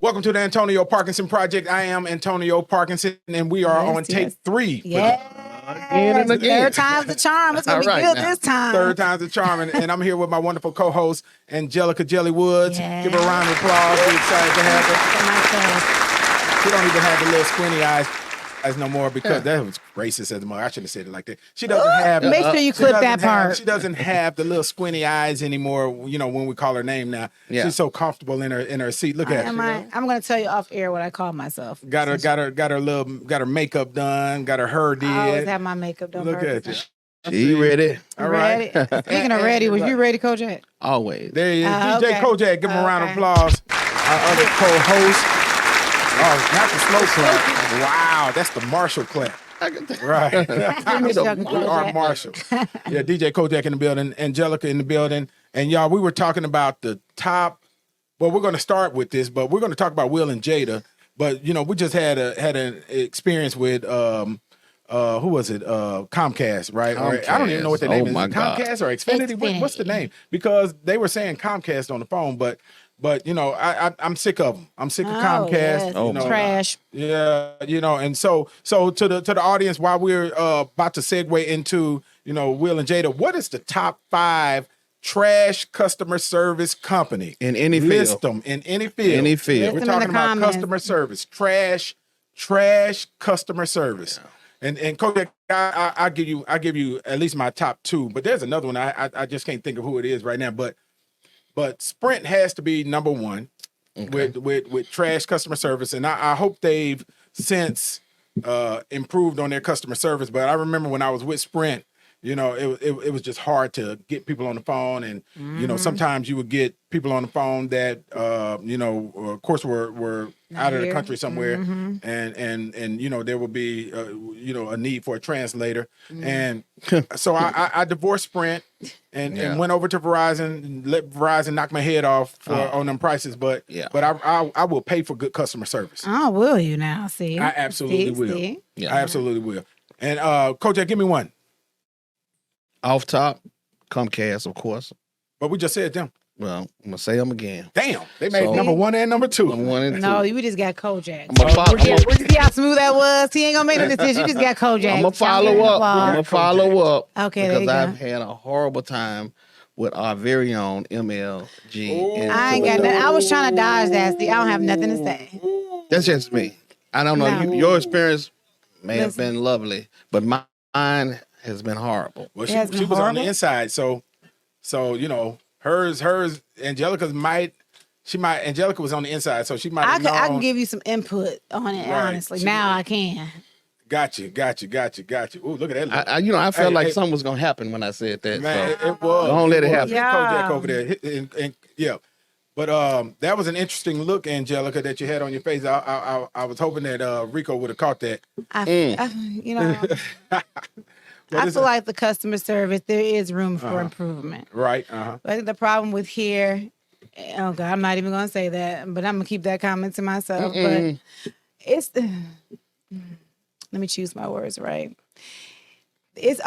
Welcome to the Antonio Parkinson Project. I am Antonio Parkinson, and we are on take 3. Yeah. Again and again. Third time's the charm. It's going to be good this time. Third time's the charm, and I'm here with my wonderful co-host, Angelica Jelly Woods. Yeah. Give her a round of applause. We're excited to have her. She don't even have the little squinty eyes no more because that was racist as a mother. I shouldn't have said it like that. She doesn't have. Make sure you clip that part. She doesn't have the little squinty eyes anymore. You know, when we call her name now, she's so comfortable in her seat. Look at her. I'm going to tell you off air what I call myself. Got her makeup done. Got her hair did. I always have my makeup done. Look at you. She ready? All right. Speaking of ready, was you ready, Kojak? Always. There he is. DJ Okay. Kojak. Give him a round of applause. Our other co-host. Oh, not the slow clap. Wow, that's the Marshall clap. Right. We are Marshall. Yeah, DJ Kojak in the building, Angelica in the building. And y'all, we were talking about the top. Well, we're going to start with this, but we're going to talk about Will and Jada. But, you know, we just had an experience with, who was it? Comcast, right? Comcast. Or, I don't even know what the name is. My God. Comcast or Xfinity? What's the name? Because they were saying Comcast on the phone, but you know, I'm sick of them. I'm sick of Comcast. Yes. You know, Trash. Yeah, you know, and so to the audience, while we're about to segue into, you know, Will and Jada, what is the top 5 trash customer service company In any field. List them in any field. Any field. We're List them in talking the about comments. customer service, trash customer service. And Kodak, I give you at least my top 2, but there's another one I just can't think of who it is right now. But Sprint has to be number 1 with trash customer service, and I hope they've since improved on their customer service. But I remember when I was with Sprint, you know, it was just hard to get people on the phone, and you know, sometimes you would get people on the phone that you know, of course, were out of the country somewhere, and you know, there would be you know, a need for a translator, and so I divorced Sprint and went over to Verizon and let Verizon knock my head off on them prices, but I will pay for good customer service. Oh, will you now? See? I absolutely will. See? Yeah. I absolutely will. And Kojak, give me one. Off top, Comcast, of course. But we just said them. Well, I'm going to say them again. Damn, they made number 1 and number 2. Number 1 and 2. No, we just got Kojak. I'm See how smooth that was? He ain't going to make no decision. You just got Kojak. going to follow up. I'm going to follow up. Okay, there because you I've go. had a horrible time with our very own MLG. And I ain't got nothing. I was trying to dodge that. See, I don't have nothing to say. That's just me. I don't know. No. Your experience may have been lovely, but mine has been horrible. Well, It has she been was on the horrible? inside, so you know, hers, Angelica was on the inside, so she might have known. I can give you some input on it, Right. honestly. Now I can. Got you. Ooh, look at that. I felt like Hey. something was going to happen when I said that. Man, so. it was. Don't let it happen. Get Kojak Yeah. over there. And yeah. But that was an interesting look, Angelica, that you had on your face. I was hoping that Rico would have caught that. You know, I feel like the customer service, there is room for improvement. Right. But I think the problem with here, oh God, I'm not even going to say that, but I'm going to keep that comment to myself. But it's, let me choose my words right. It's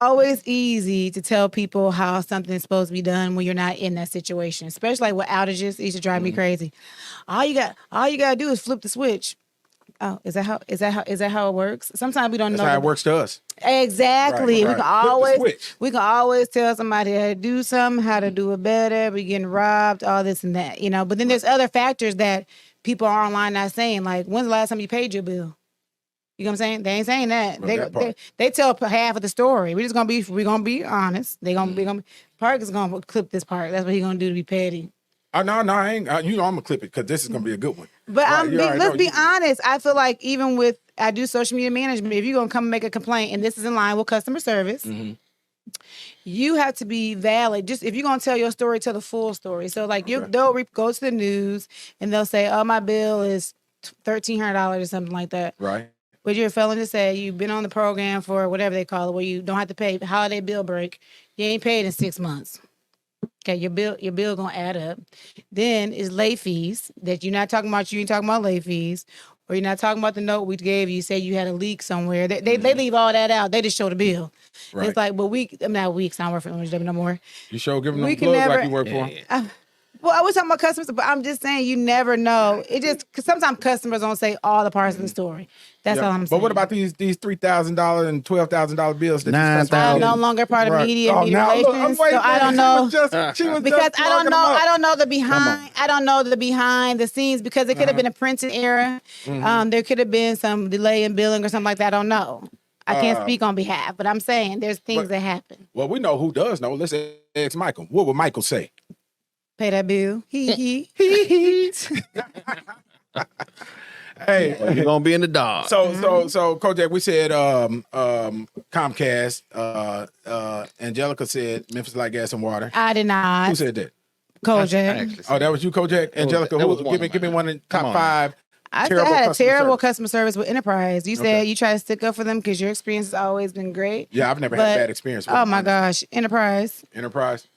always easy to tell people how something's supposed to be done when you're not in that situation, especially like with outages. It used to drive me crazy. All you got to do is flip the switch. Oh, is that how it works? Sometimes we don't That's know. how it works to us. Exactly. Right. We can always tell somebody how to do something, how to do it better. We getting robbed, all this and that, you know. But then there's other factors that people are online not saying. Like, when's the last time you paid your bill? You know what I'm saying? They ain't saying that. They tell half of the story. We're gonna be honest. Park is gonna clip this part. That's what he gonna do to be petty. No, I ain't. You know, I'm gonna clip it because this is gonna be a good one. But Right, let's be honest. I feel like even with I do social media management. If you're gonna come and make a complaint, and this is in line with customer service, you have to be valid. Just if you're gonna tell your story, tell the full story. So like they'll go to the news and they'll say, "Oh, my bill is $1,300 or something like that." Right. But you're a felon to say you've been on the program for whatever they call it, where you don't have to pay holiday bill break. You ain't paid in 6 months. Okay, your bill gonna add up. Then is late fees that you're not talking about. You ain't talking about late fees, or you're not talking about the note we gave you. You said you had a leak somewhere. They leave all that out. They just show the bill. Right. It's like, but not weeks. I don't work for MSW no more. You sure give them We them can plugs never- like you work for them. Well, I was talking about customers, but I'm just saying you never know. It just cause sometimes customers don't say all the parts of the story. That's all I'm saying. But what about these $3,000 and $12,000 bills that I'm no longer part of media relations, so I don't know. Because I don't know the behind. I don't know the behind the scenes because it could have been a printing error. There could have been some delay in billing or something like that. I don't know. I can't speak on behalf, but I'm saying there's things that happen. Well, we know who does know. Let's ask Michael. What would Michael say? Pay that bill. He. Hey, you're gonna be in the dog. So Kojak, we said Comcast. Angelica said Memphis like gas and water. I did not. Who said that? Kojak. Oh, that was you, Kojak. Angelica, give me one of the top 5. I said I had a terrible customer service with Enterprise. You said you try to stick up for them because your experience has always been great. Yeah, I've never had bad experience with them. Oh my gosh, Enterprise.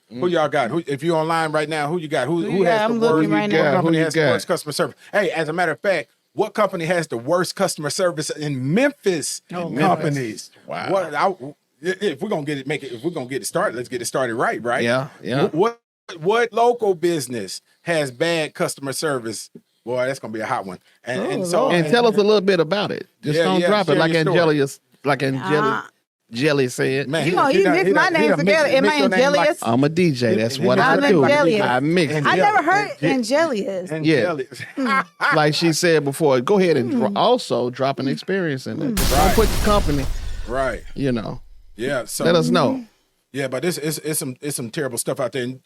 Who y'all got? If you're online right now, who you got? Who has the worst? What company has the worst customer service? Hey, as a matter of fact, what company has the worst customer service in Memphis? Companies. Wow. If we're gonna if we're gonna get it started, let's get it started right. Yeah. What local business has bad customer service? Boy, that's gonna be a hot one. And tell us a little bit about it. Just don't drop it like Jelly said. Man, you mixed my name together. Am I Angelius? I'm a DJ. That's what I do. I mix. I never heard Angelius. Yeah. Like she said before, go ahead and also drop an experience in it. Don't put the company. Right. Yeah. So let us know. Yeah, but it's some terrible stuff out there. And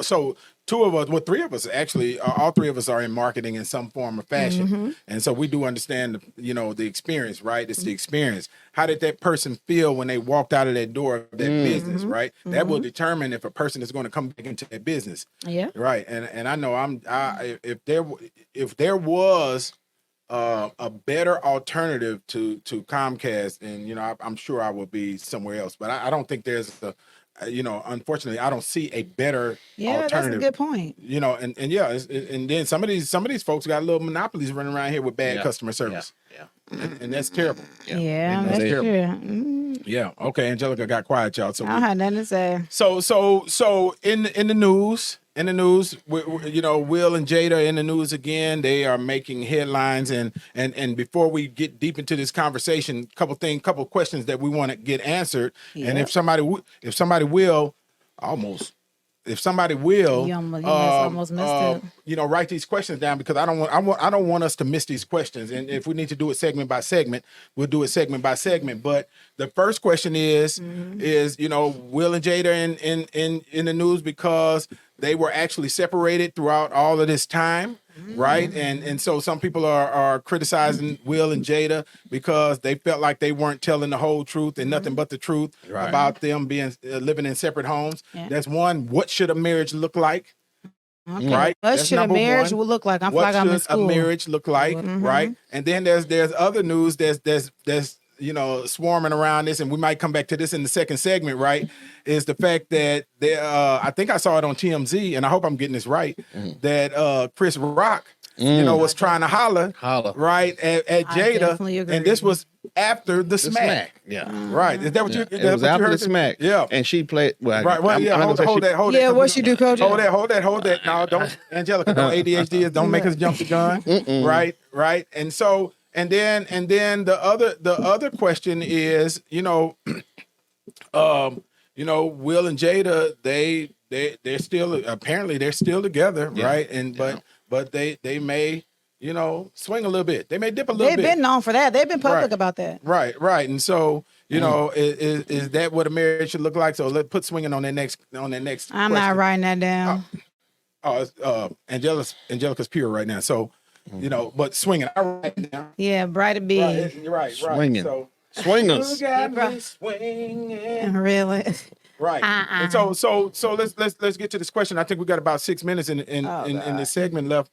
so 2 of us, well, 3 of us actually, all 3 of us are in marketing in some form or fashion. And so we do understand, the experience, right? It's the experience. How did that person feel when they walked out of that door of that business, right? That will determine if a person is going to come back into that business. Yeah. Right. And I know if there was a better alternative to Comcast, and I'm sure I will be somewhere else, but I don't think there's unfortunately I don't see a better alternative. That's a good point. And then some of these folks got little monopolies running around here with bad customer service. And that's terrible. Yeah, that's true. Yeah. Okay. Angelica got quiet, y'all. So I don't have nothing to say. So in the news, Will and Jada in the news again. They are making headlines, and before we get deep into this conversation, couple questions that we want to get answered. Yeah. And if somebody will, you almost missed it. Write these questions down because I don't want us to miss these questions. And if we need to do it segment by segment, we'll do it segment by segment. But the first question is Will and Jada in the news because they were actually separated throughout all of this time, right? And so some people are criticizing Will and Jada because they felt like they weren't telling the whole truth and nothing but the truth about them being living in separate homes. Yeah. That's one. What should a marriage look like? Okay. Right. What should a marriage look like? I'm what should I'm a marriage look like? Right. And then there's other news. There's swarming around this, and we might come back to this in the second segment, right? Is the fact that I think I saw it on TMZ, and I hope I'm getting this right, that Chris Rock, was trying to holler. Right, at Jada, and this was after the smack. Yeah. Right. Is that what you? It was after the smack. Yeah. And she played. Well, right. Well, hold that. Yeah. What she do, Coach? Hold that. No, don't, Angelica. Don't ADHD. Don't make us jump the gun. Right. And so. And then the other question is, Will and Jada, they're still together, right? And but they may, swing a little bit. They may dip a little bit. They've been known for that. They've been public about that. Right. And so, is that what a marriage should look like? So let's put swinging on that next I'm question. not writing that down. Angelica's pure right now. So. But swinging. I write down. Yeah, brighter be. Right. Swinging. So, swingers. Swinging. Really. Right. And so let's get to this question. I think we got about 6 minutes in this segment left.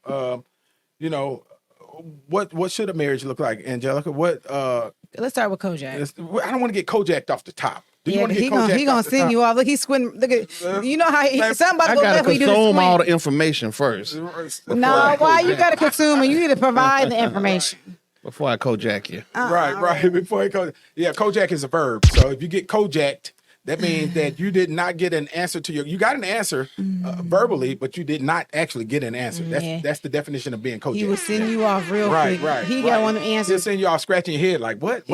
What should a marriage look like, Angelica? Let's start with Kojak. I don't want to get Kojak'd off the top. He gonna send you off. Look, he's squinting. Look at how somebody I gotta consume all the information first. No, why you gotta consume and you need to provide the information before I Kojak you. Right. Before he Kojak. Yeah, Kojak is a verb. So if you get Kojak'd, that means that you did not get an answer to you got an answer verbally, but you did not actually get an answer. That's the definition of being Kojak. He would send you off real quick. He got one of them answers. He'll send you off scratching your head like, what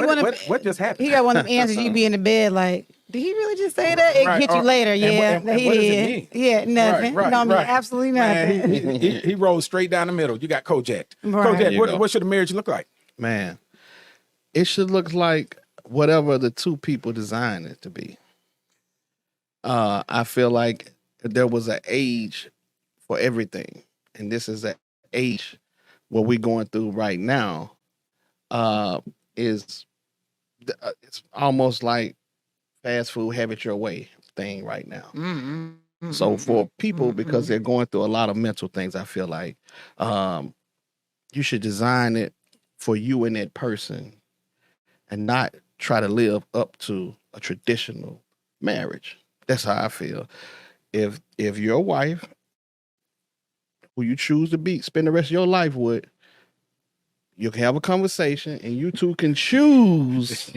just happened? He got one of them answers. You be in the bed like, did he really just say that? It hit you later. Yeah, and what does it mean? Yeah, nothing. Don't mean absolutely nothing. Man, he rolled straight down the middle. You got Kojak. Right. Kojak, what should a marriage look like? Man, it should look like whatever the two people design it to be. I feel like there was an age for everything, and this is an age what we're going through right now. It's almost like fast food, have it your way thing right now. So for people, because they're going through a lot of mental things, I feel like you should design it for you and that person, and not try to live up to a traditional marriage. That's how I feel. If your wife, who you choose to spend the rest of your life with, you can have a conversation and you two can choose.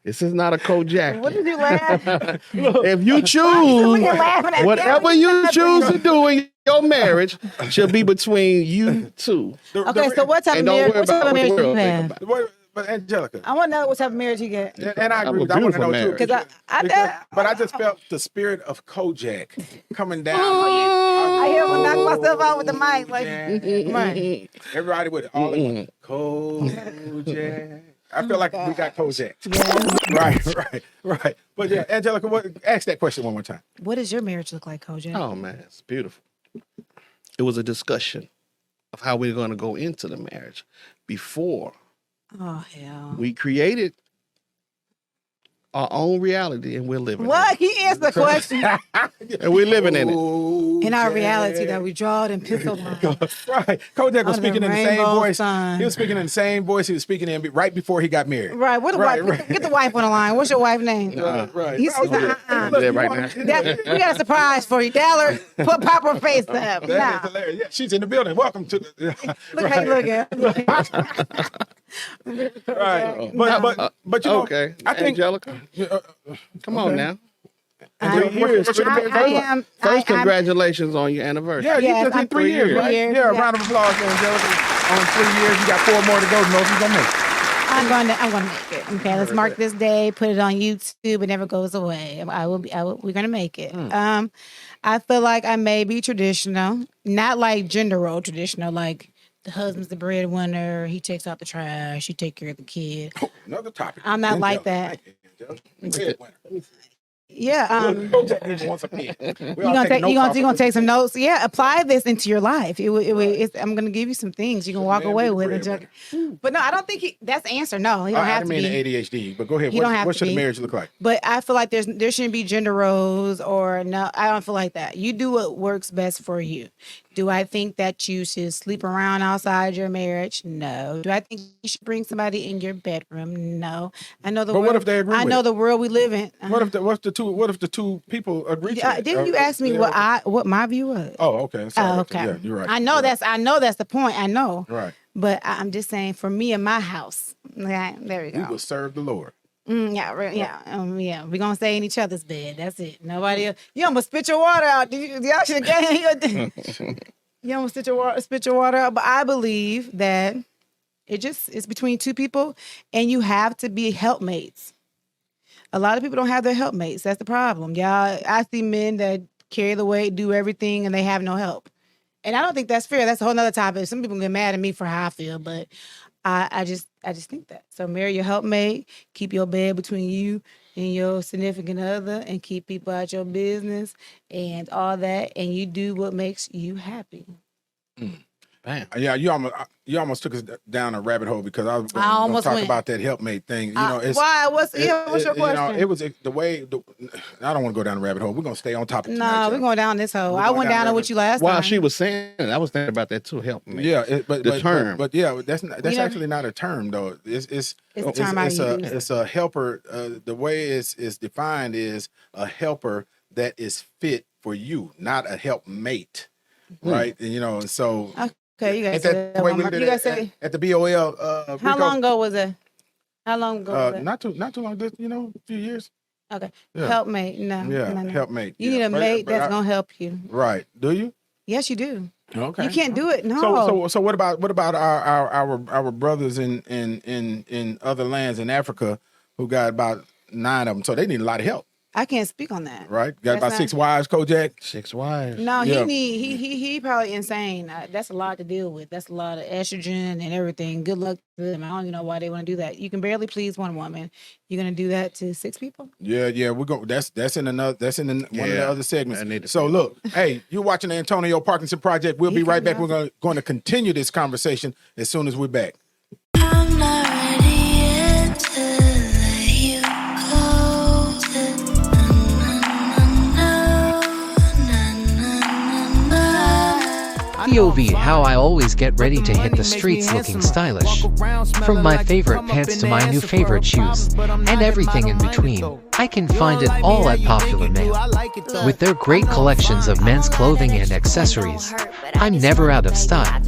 This is not a Kojak. What did you laugh? If you choose, whatever you choose to do in your marriage should be between you two. Okay, so what type of marriage do you have? But Angelica, I want to know what type of marriage you get. And I agree with that. I want to know too. But I just felt the spirit of Kojak coming down. I hear him knock myself out with the mic. Like, right. Everybody with it. All in Kojak. I feel like we got Kojak. Right. But yeah, Angelica, ask that question one more time. What does your marriage look like, Kojak? Oh man, it's beautiful. It was a discussion of how we're going to go into the marriage before. Oh hell! We created our own reality, and we're living. What? He answered the question. And we're living in it. In our reality that we draw it in pencil lines. Right. Kojak was speaking in the same voice. Sign. He was speaking in the same voice he was speaking in right before he got married. Right. What the wife? Get the wife on the line. What's your wife's name? Right. He's right now. We got a surprise for you. Daller, pop her face up. That is hilarious. Yeah, she's in the building. Welcome to the. Look how you looking. Right. But you know, okay. I think Angelica, come on now. First, congratulations on your anniversary. Yeah, you just hit 3 years, right? Yeah, a round of applause for Angelica. On 3 years, you got 4 more to go. Know if you're gonna make it. I'm gonna make it. Okay, let's mark this day. Put it on YouTube. It never goes away. We're gonna make it. I feel like I may be traditional, not like gender role traditional, like the husband's the breadwinner. He takes out the trash. You take care of the kid. Oh, another topic. I'm not like that. Breadwinner. Yeah. You're gonna take some notes. Yeah, apply this into your life. I'm gonna give you some things you can walk away with. But no, I don't think that's the answer. No, he don't have to be. I mean ADHD, but go ahead. What should a marriage look like? But I feel like there shouldn't be gender roles or no. I don't feel like that. You do what works best for you. Do I think that you should sleep around outside your marriage? No. Do I think you should bring somebody in your bedroom? No. I know the. But what if they agree? I know the world we live in. What if the two people agree? Didn't you ask me what my view was? Oh, okay. Sorry. Okay. Yeah, you're right. I know that's the point. I know. Right. But I'm just saying, for me and my house, yeah, there we go. We will serve the Lord. Yeah. We're gonna stay in each other's bed. That's it. Nobody else. You almost spit your water out. Y'all should have You almost spit your water out. But I believe that it's between two people, and you have to be helpmates. A lot of people don't have their helpmates. That's the problem, y'all. I see men that carry the weight, do everything, and they have no help. And I don't think that's fair. That's a whole nother topic. Some people get mad at me for how I feel, but I just think that. So marry your helpmate, keep your bed between you and your significant other, and keep people out your business and all that, and you do what makes you happy. Bam. Yeah, you almost took us down a rabbit hole because I was going to talk about that helpmate thing. Why? What's your question? It was the way. I don't want to go down the rabbit hole. We're going to stay on topic. No, we're going down this hole. I went down with you last time. While she was saying it, I was thinking about that too. Helpmate. Yeah, the term. But yeah, that's actually not a term though. It's a term I use. It's a helper. The way it's defined is a helper that is fit for you, not a helpmate. Right, and so. Okay, you guys say that. You guys say at the BOL. How long ago was it? How long ago? Was it? Not too long. A few years. Okay. Yeah. Helpmate. No. Yeah, No. helpmate. You yeah. need a mate that's gonna help you. Right. Do you? Yes, you do. Okay. You can't do it. No. So what about our brothers in other lands in Africa who got about 9 of them? So they need a lot of help, I can't speak on that. right? Got That's about not- 6 wives, Kojak. 6 wives. No, Yeah. he probably insane. That's a lot to deal with. That's a lot of estrogen and everything. Good luck to them. I don't even know why they want to do that. You can barely please one woman. You're gonna do that to 6 people? Yeah, we're going. That's in another. That's in one of the Yeah, other I need segments. to So see look, hey, you're watching the Antonio Parkinson Project. We'll be right back. We're going to continue this conversation as soon as we're back. I'm not ready yet to let you go. POV how I always get ready to hit the streets looking stylish. From my favorite pants to my new favorite shoes, and everything in between. I can find it all at Popular Male. With their great collections of men's clothing and accessories, I'm never out of style.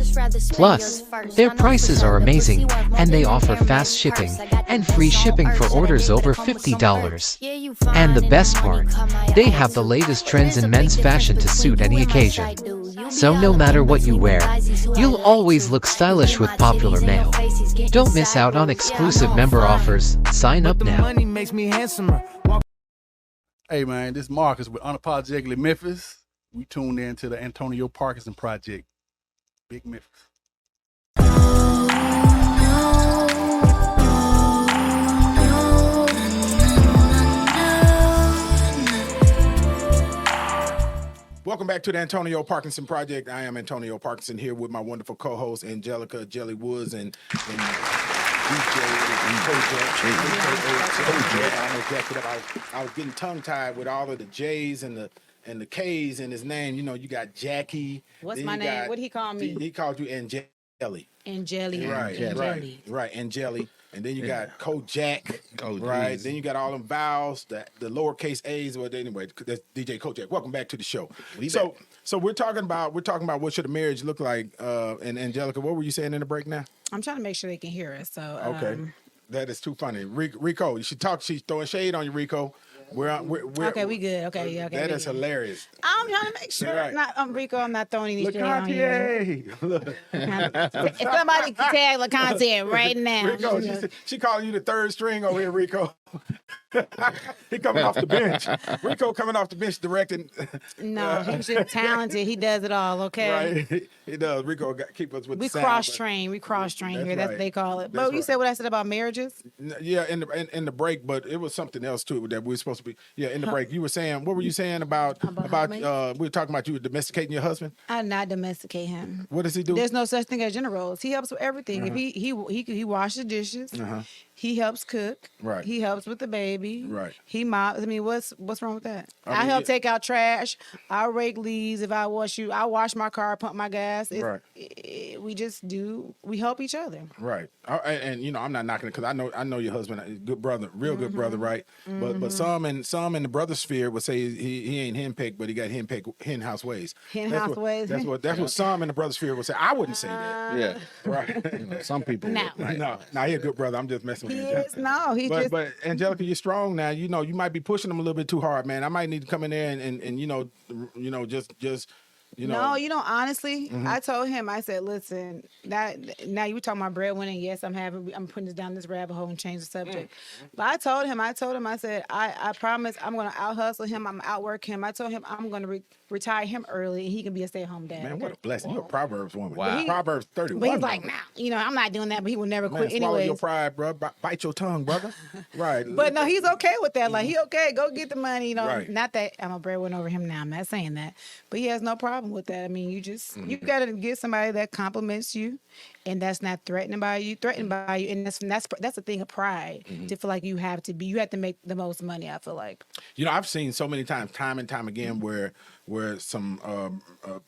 Plus, their prices are amazing, and they offer fast shipping and free shipping for orders over $50. And the best part, they have the latest trends in men's fashion to suit any occasion. So no matter what you wear, you'll always look stylish with Popular Male. Don't miss out on exclusive member offers. Sign up now. Hey man, this is Marcus with Unapologetically Memphis. We tuned in to the Antonio Parkinson Project. Big Memphis. Welcome back to the Antonio Parkinson Project. I am Antonio Parkinson here with my wonderful co-host Angelica Jelly Woods and DJ and Kojak. I was getting tongue-tied with all of the J's and the K's in his name. You know, you got Jackie. What's then my you name? got- What'd he call me? He called you Angeli. Angeli. Right, Angeli. right, Angeli. And then you got Kojak, Oh, right? geez. Then you got all them vowels, the lowercase A's. But anyway, that's DJ Kojak. Welcome back to the show. So we're talking about what should a marriage look like? And Angelica, what were you saying in the break now? I'm trying to make sure they can hear us. So Okay, that is too funny. Rico, you should talk. She's throwing shade on you, Rico. We're okay, we good. Okay, yeah, okay. That we is good. hilarious. I'm trying to make sure. Right. Rico, I'm not throwing any shade on you. LeContier. Look, If somebody can tag LeContier right now. Rico, she calling you the third string over here, Rico. He coming off the bench. Rico coming off the bench directing. No, he's just talented. He does it all, okay? Right, he does. Rico keep us with We the sound, cross-train. We cross-train That's here. That's right. what they call it. That's But you right. said what I said about marriages? Yeah, in the break, but it was something else too that we were supposed to be. Yeah, in the break, you were saying, what were you saying about About we were talking about you domesticating your husband. I not domesticate him. What does he do? There's no such thing as gender roles. He helps with everything. If he washes dishes, he helps cook. Right. He helps with the baby. Right. He mops. I mean, what's wrong with that? I I mean, help take out trash. I rake leaves. If I wash my car, pump my gas. Right. We just do. We help each other. Right, and you know I'm not knocking it because I know your husband, a good brother, real good brother, right? But some in the brother sphere would say he ain't henpecked, but he got hen house ways. Ways. That's what some in the brother sphere would say. I wouldn't say that, Yeah. right? You know, some people No. would. No, he a good brother. I'm just messing with He you. is no. But Angelica, you're strong now. You know you might be pushing him a little bit too hard, man. I might need to come in there and just. No, honestly, I told him, I said, listen, now you were talking about breadwinning. Yes, I'm putting this down this rabbit hole and change the subject. But I told him, I said, I promise I'm going to out hustle him. I'm outwork him. I told him I'm going to retire him early and he can be a stay-at-home dad. Man, what a blessing. You're a Proverbs woman. Wow. Proverbs 31. But he's like, nah, I'm not doing that, but he will never Man, quit swallow anyways. your pride, bro. Bite your tongue, brother. Right. But no, he's okay with that. Like, he okay, go get the money, Right. Not that I'm a breadwinner over him now. I'm not saying that. But he has no problem with that. I mean, you got to get somebody that compliments you and that's not threatened by you. And that's a thing of pride to feel like you have to make the most money, I feel like. You know, I've seen so many times, time and time again, where some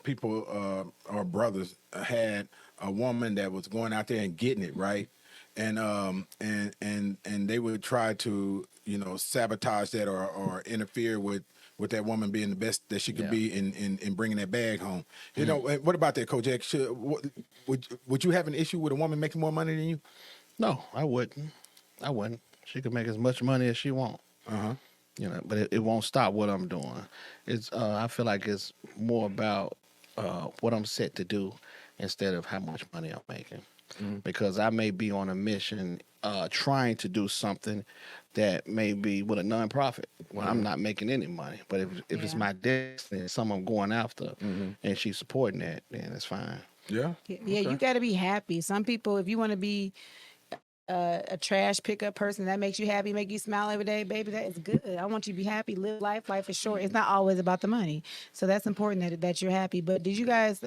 people or brothers had a woman that was going out there and getting it right, and they would try to sabotage that or interfere with that woman being the best that she could be in bringing that bag home. You know, what about that, Kojak? Would you have an issue with a woman making more money than you? No, I wouldn't. She could make as much money as she wants. You know, but it won't stop what I'm doing. It's I feel like it's more about what I'm set to do instead of how much money I'm making. Because I may be on a mission trying to do something that may be with a nonprofit where I'm not making any money. But if it's my destiny, it's something I'm going after, and she's supporting that, then it's fine. Yeah. Yeah, you got to be happy. Some people, if you want to be a trash pickup person that makes you happy, make you smile every day, baby, that is good. I want you to be happy, live life. Life is short. It's not always about the money. So that's important that you're happy. But did you guys,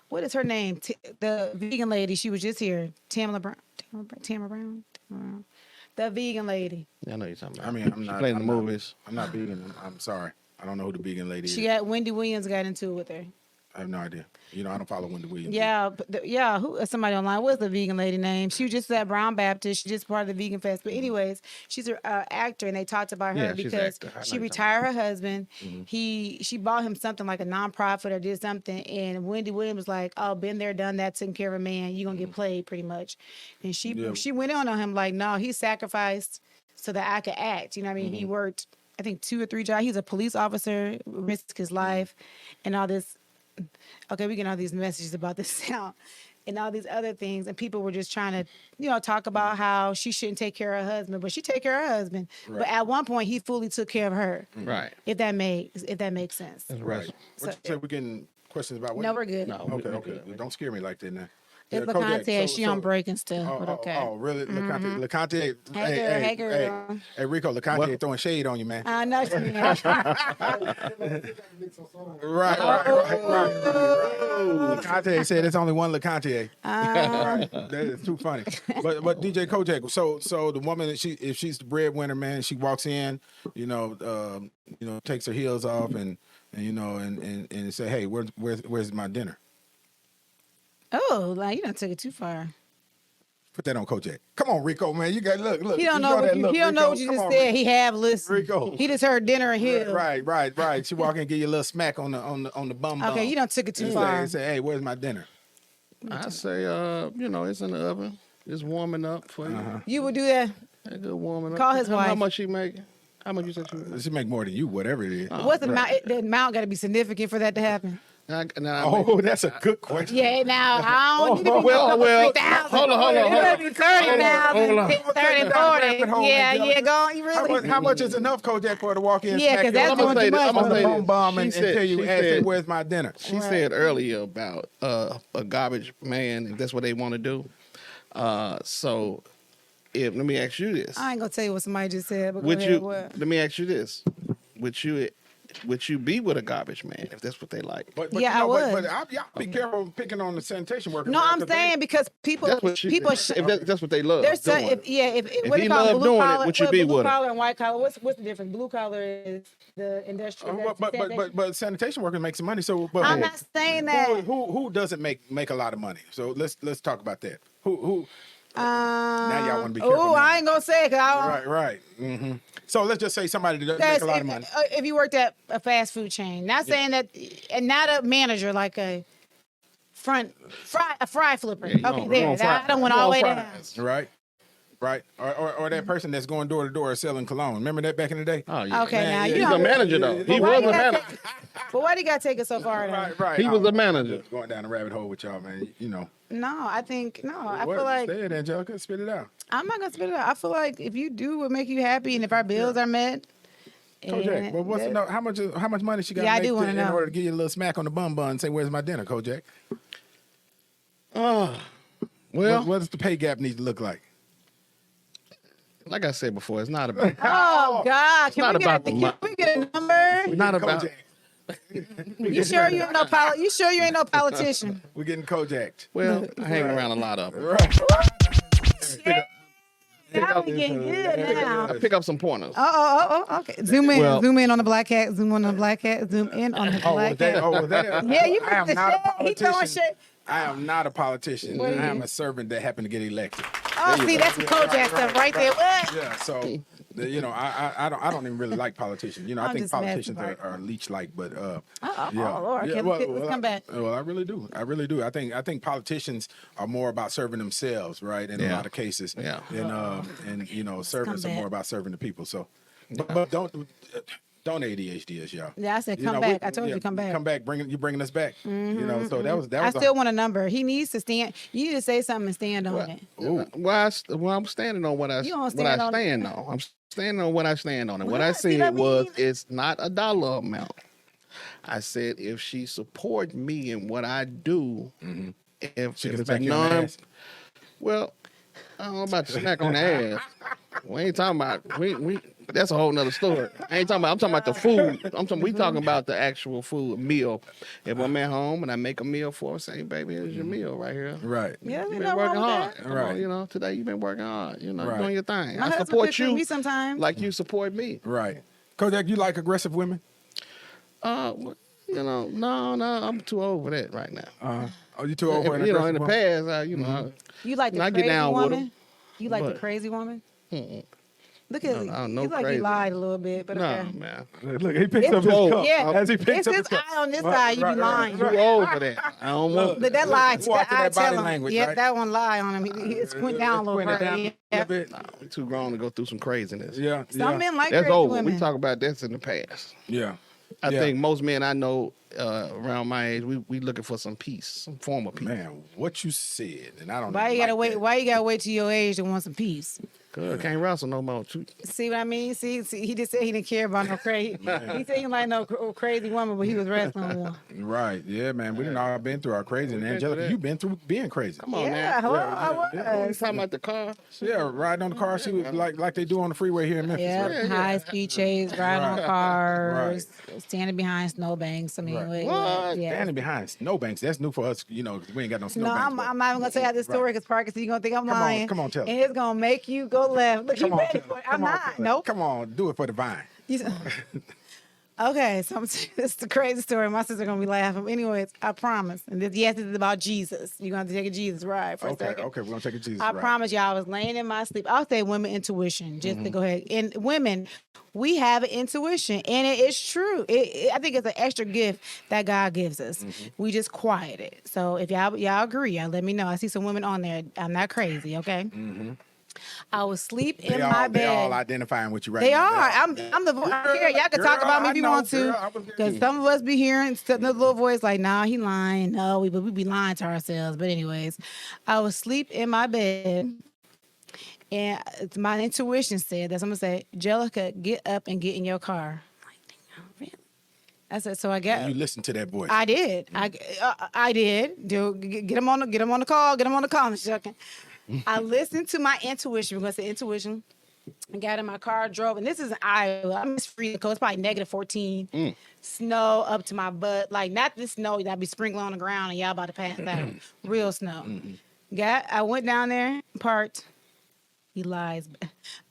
what is her name? The vegan lady, she was just here. Tamara Brown? The vegan lady. Yeah, I know you're talking about. I mean, I'm She not playing the I'm not- movies. I'm not vegan. I'm sorry. I don't know who the vegan lady is. She got, Wendy Williams got into it with her. I have no idea. You know, I don't follow Wendy Williams. Yeah, who somebody online? What's the vegan lady name? She was just at Brown Baptist. She's just part of the Vegan Fest. But anyways, she's an actor, and they talked about her Yeah, she's an because actor. I know she you're retired her husband. She bought him something like a nonprofit or did something, and Wendy Williams was like, "Oh, been there, done that, taking care of a man. You're gonna get played pretty much." And she went on him like, "No, he sacrificed so that I could act." You know what I mean? He worked, I think, 2 or 3 jobs. He's a police officer, risked his life, and all this. Okay, we get all these messages about this sound and all these other things, and people were just trying to, talk about how she shouldn't take care of her husband, but she take care of her husband. Right. But at one point, he fully took care of her. Right. If that makes sense. That's Right. right. What you say? We getting questions about what? No, we're good. No, Okay. Don't scare me like that now. It's Yeah, Kojak, LaConte. She on break and stuff, Oh, but okay. oh, really? LaConte, LaConte, Hey, girl. hey, Rico, LaConte ain't throwing shade on you, man. I know she Right. LaConte said it's only one LaConte. Right. That is too funny. But DJ Kojak, so the woman, if she's the breadwinner, man, she walks in, takes her heels off and say, hey, where's my dinner? Oh, like you done took it too far. Put that on Kojak. Come on, Rico, man. You got look. He don't You know that look, he don't know Rico. what you Come just on, said. He have listened. Rico. He just heard dinner and hill. Right. She walk in and give you a little smack on the bum. Okay, you done took it too far. Say, hey, where's my dinner? I say, it's in the oven. It's warming up for you. You would do that? A good warming up. Call his How wife. much she making? How much you said she making? She make more than you, whatever it is. What's the amount? The amount got to be significant for that to happen. Oh, that's a good question. Yeah, now I don't need to be well, over 3,000. hold on. It better be 30,000, Hold on. 30, 40. Yeah, go on. You really? How much is enough, Kojak, for her to walk in? Yeah, smack 'cause that's you doing too much. on the say bum this. bomb and She said- tell you, she ask her, said- where's my dinner? She said earlier about a garbage man, if that's what they want to do. So, let me ask you this. I ain't gonna tell you what somebody just said, but go Would ahead. you? What? Let me ask you this: Would you be with a garbage man if that's what they like? But Yeah, I would. But y'all be careful picking on the sanitation workers. No, man, I'm 'cause they- saying because people, That's what she. If that's what they love. There's doing. if what he they call loved blue doing it, collar, would you be blue with him? collar and white collar. What's the difference? Blue collar is the industrial. But sanitation workers make some money. So, but I'm not saying that. who doesn't make a lot of money? So let's talk about that. Who? Now y'all wanna be careful Oh, now. I ain't gonna say because I don't. Right. Mm-hmm. So let's just say somebody that doesn't make a lot of money. If you worked at a fast food chain, not saying that, and not a manager like a fry flipper. Yeah, you Okay, on- there. you on I don't want all the way down. Right. Or that person that's going door to door selling cologne. Remember that back in the day? Oh, yeah. Okay, Man, now yeah, you He's know. a manager though. He why was you a gotta manager. But why do you gotta take it so far? Then? Right. He was a manager. Going down the rabbit hole with y'all, man. You know. No, I think no. I What? feel like Say it, Angelica. Spit it out. I'm not gonna spit it out. I feel like if you do what make you happy, and if our bills are met. Kojak, and well, what's that- enough? How much money she got Yeah, I to do make wanna in know. order to give you a little smack on the bum and say, "Where's my dinner, Kojak?" Well, What does the pay gap need to look like? like I said before, it's not about. Oh God! Can not about the we get a number? Not about. Kojak. You sure you ain't no You sure you ain't no politician? We're getting Kojaked. Well, I hang around a lot of them. Right. Now we getting good now. I pick up some pointers. Okay. Zoom in. Well- Zoom in on the black cat. Zoom on the black cat. Zoom in on the black cat. Was that? Yeah, you I am put the not a shit. He throwing politician. shit. I am not a politician. What are I am you? a servant that happened to get elected. Oh, see, that's some Kojak stuff right there. What? Yeah, so I don't even really like politicians. I I'm think just mad politicians about it. are leech-like, but Oh, Lord. Okay, let's come back. Well, I really do. I think politicians are more about serving themselves, right? In a Yeah. lot of cases. Yeah. And servants are back. more about serving the people. So But don't ADHD us, y'all. Yeah, I said come back. I told you come back. Come back. You're bringing us back. You know, so that was. I still want a number. He needs to stand. You need to say something and stand on it. Well, I'm standing on what I stand on. I'm standing on what I stand on. And what I said was, it's not a dollar amount. I said if she support me in what I do, if She it's gets back a in the ass. well, I don't know about to smack on the ass. We ain't talking about we. That's a whole nother story. I ain't talking about. I'm talking about the food. We talking about the actual food meal. If I'm at home and I make a meal for her, say, baby, here's your meal right here. Right. Yeah, You've you been know working wrong hard. with that. Come on, you know, today you've been working hard. You know, Right. doing your thing. My I husband support cooks with you me sometimes. like you support me. Right. Kodak, you like aggressive women? You know, no, I'm too old for that right now. Oh, you too old for an You know, aggressive in the woman? past, you know, You like the I crazy get down with woman? him. You like the But- crazy woman? Look at No, no he's like he crazy. lied a little bit, but no, okay. man, Look, he picks It's up his old. cup. Yeah, As he picks it's up his his cup. eye on this side. You be lying. too old for that. I don't want But that lie, Watching that eye that body tell him. language, Yeah, right? that one lie on him. He squint down a little Squint it bit. down Yeah. a little bit. We too grown to go through some craziness. Yeah. Some men like That's crazy over. women. We talk about this in the past. Yeah. I Yeah. think most men I know around my age, we looking for some peace, some form of peace. Man, what you said, and I don't. Why you like gotta wait? that. Why you gotta wait till your age to want some peace? Good, can't wrestle no more. See what I mean? See, he just said he didn't care about no crazy. He said he didn't like no crazy woman, but he was wrestling one. Right. Yeah, man. We didn't all been through our crazy. And been Angelica, through that. you've been through being crazy. Come on Yeah, now. I We was. talking about the car. Yeah, riding on the car. She was like they do on the freeway here in Memphis. Yeah, Right? high speed chase, riding on Right. cars, standing behind snowbanks. I mean, Right. What? yeah. Standing behind snowbanks. That's new for us, you know, 'cause we ain't got no No, snowbanks. I'm not even gonna tell you this story because Parkinson, you're gonna think I'm Come on, lying. come on, tell it. And it's gonna make you go left. Look, you Come on, ready tell for us. it. I'm Come on, not. tell us. Nope. Come on, do it for the vine. Okay, so it's the crazy story. My sister gonna be laughing. Anyways, I promise. And this is about Jesus. You're gonna have to take a Jesus ride for a second. Okay, we're gonna take a Jesus. I ride. promise y'all, I was laying in my sleep. I'll say women intuition, just to go ahead. And women, we have an intuition, and it is true. I think it's an extra gift that God gives us. We just quiet it. So if y'all agree, y'all let me know. I see some women on there. I'm not crazy, okay? I was asleep in my bed. They all identifying with you right They now. are. I'm the voice. Here, y'all can talk Girl, about me if I you know, want to. girl, I was there. Because some of us be hearing the little voice like, nah, he lying. No, we be lying to ourselves. But anyways, I was asleep in my bed. And my intuition said, that's what I'm going to say, Angelica, get up and get in your car. I'm like, damn, really? I said, so I got. You listen to that voice. I did. I did. Get him on the call. Get him on the call. I'm joking. I listened to my intuition. We're gonna say intuition. I got in my car, drove, and this is in Iowa. I'm just freezing cold. It's probably -14. Snow up to my butt. Like not this snow that be sprinkling on the ground and y'all about to pass out. Real snow. I went down there, parked. He lies.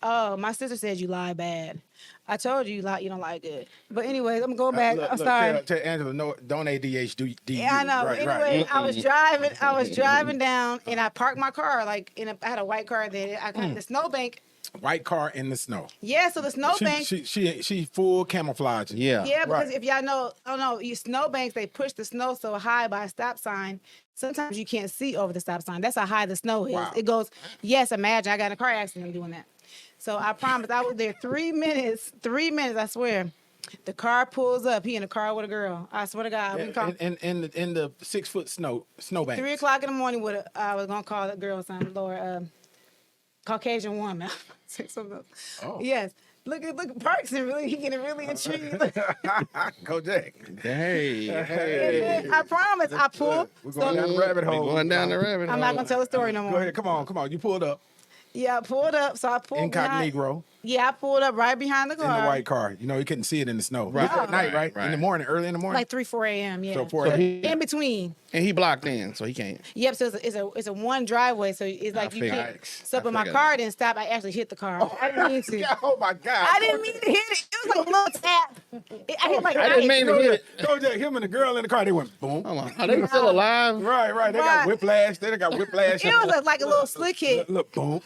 Oh, my sister said you lie bad. I told you you don't lie good. But anyways, I'm going back. I'm sorry. Tell Angela, no, don't ADHD. Yeah, I know. Right, Anyway, right. I was driving down, and I parked my car I had a white car there. I got the snowbank. White car in the snow. Yeah, so the snowbank. She full camouflage. Yeah. Yeah, because Right. if y'all know, you snowbanks, they push the snow so high by a stop sign. Sometimes you can't see over the stop sign. That's how high the snow is. Wow. It goes, yes, imagine I got in a car accident doing that. So I promise I was there 3 minutes, I swear. The car pulls up. He in the car with a girl. I swear to God. We call In the 6 foot snowbank. 3 o'clock in the morning I was going to call the girl son, Lord, Caucasian woman. Oh. Yes. Look at Parkinson, really, he getting really intrigued. Kojak. Hey. I promise, I pulled. We're going down the rabbit hole. Going down the rabbit hole. I'm not gonna tell the story no more. Go ahead, come on. You pulled up. Yeah, I pulled up. So I pulled behind. Incognito Yeah, I pulled up right behind the car. in the white car. You know, you couldn't see it in the snow. Right. It's at night, right? Right. In the morning, early in the morning. Like 3, 4 a.m. Yeah. So 4 a.m. In between. And he blocked in, so he can't. Yep. So it's a one driveway. So it's like you figured. can't. So, but I my figured. car didn't stop. I actually hit the car. I didn't mean to. Oh my God. I didn't mean to hit it. It was like a little tap. I hit like I didn't mean to hit it. Kojak, him and the girl in the car, they went boom. Hold on. Are they still alive? Right. They got Right. whiplash. They got whiplash. It was like a little slick hit. Look, boom.